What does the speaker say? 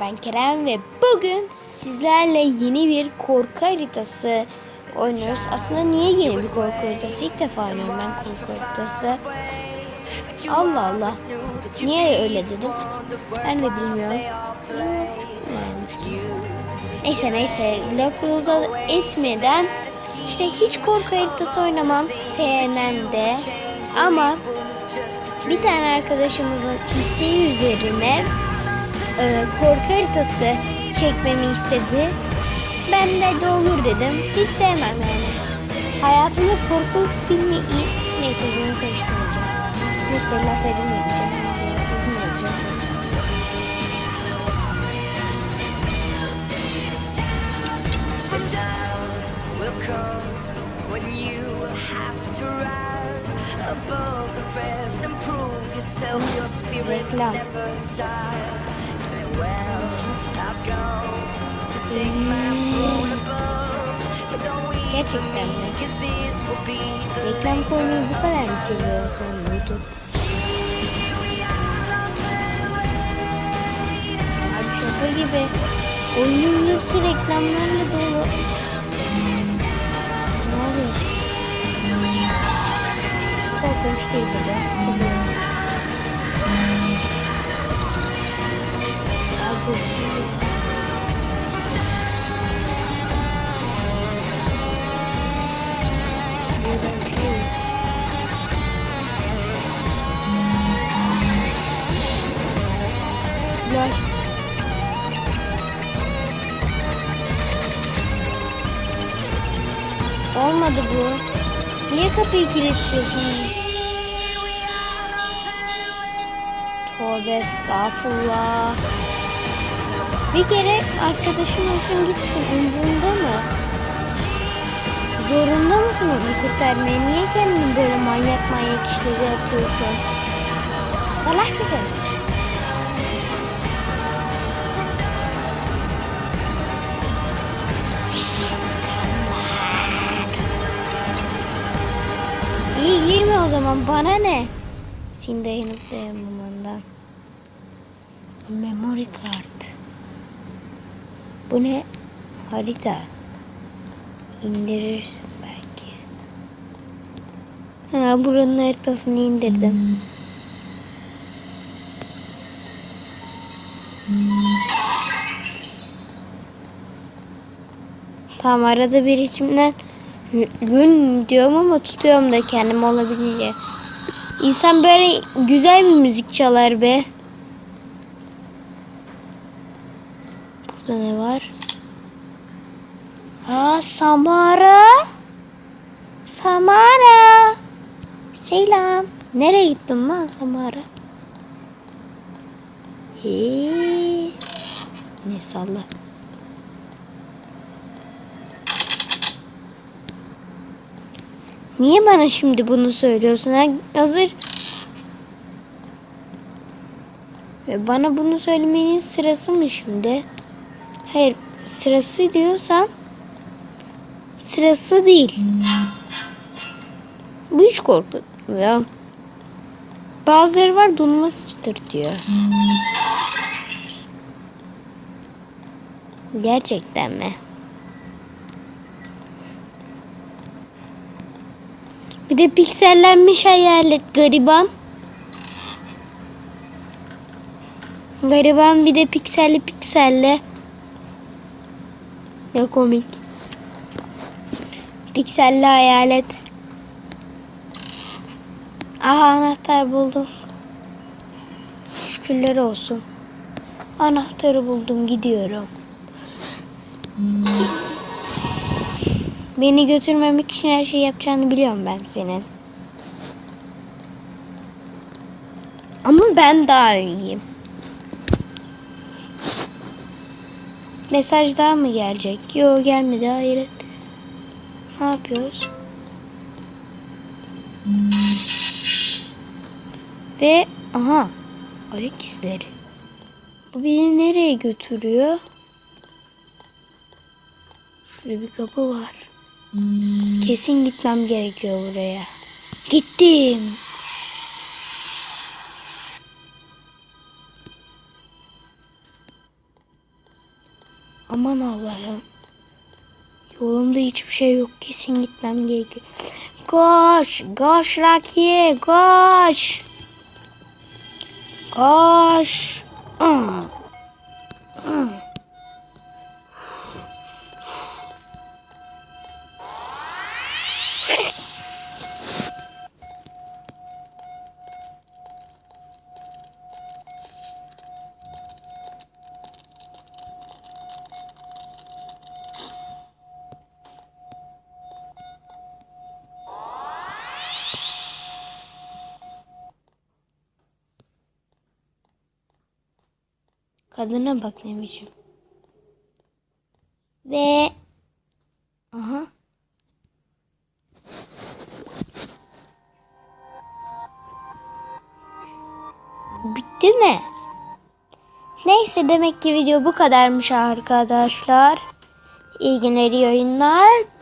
Ben Kerem ve bugün sizlerle yeni bir korku haritası oynuyoruz. Aslında niye yeni bir korku haritası? İlk defa oynuyorum ben korku haritası. Allah Allah. Niye öyle dedim? Ben de bilmiyorum. Neyse lafı etmeden işte hiç korku haritası oynamam. Sevmem de. Ama bir tane arkadaşımızın isteği üzerine korku haritası çekmemi istedi. Ben de olur dedim. Hiç sevmem yani. Hayatımda korku filmi neyse bunu karıştırmayacağım. Neyse laf edemeyeceğim. Reklam. Gerçekten mi? Reklam koymayı bu kadar mı seviyorsun YouTube? Abi şaka gibi. Oyunun hepsi reklamlarla dolu. Ne oluyor? Korkunç değil de. Abi. Gel. Olmadı bu. Niye kapıyı kilitliyorsun? Tövbe estağfurullah. Bir kere arkadaşım olsun gitsin. Umurunda mı? Zorunda mısın onu kurtarmaya? Niye kendini böyle manyak işleri yapıyorsun? Salak mısın? İyi girme o zaman, bana ne? Senin dayanamamandan. Memory card. Bu ne? Harita. İndirirsin belki. Ha, buranın haritasını indirdim. Tamam, arada bir içimden gün diyorum ama tutuyorum da kendim olabildiğince. İnsan böyle güzel bir müzik çalar be. Burada ne var? Aa, Samara. Samara. Selam. Nereye gittin lan Samara? Ne salla. Niye bana şimdi bunu söylüyorsun? Ha? Hazır. Ve bana bunu söylemenin sırası mı şimdi? Hayır, sırası diyorsam sırası değil. Bu hiç korkutmuyor. Bazıları var, donuma sıçtırtıyor. Gerçekten mi? Bir de piksellenmiş hayalet gariban. Gariban bir de pikselli. Ne komik. Pikselli hayalet. Aha, anahtar buldum. Şükürler olsun. Anahtarı buldum, gidiyorum. Beni götürmemek için her şeyi yapacağını biliyorum ben senin. Ama ben daha iyiyim. Mesaj daha mı gelecek? Yok, gelmedi, hayır. Ne yapıyoruz? Ve aha, ayak izleri. Bu beni nereye götürüyor? Şurada bir kapı var. Kesin gitmem gerekiyor buraya. Gittim. Aman Allah'ım. Yolumda hiçbir şey yok. Kesin gitmem gerekiyor. Koş. Koş Rocky. Koş. Koş. Kadına bak ne biçim. Ve aha. Bitti mi? Neyse demek ki video bu kadarmış arkadaşlar. İyi günler, iyi oyunlar.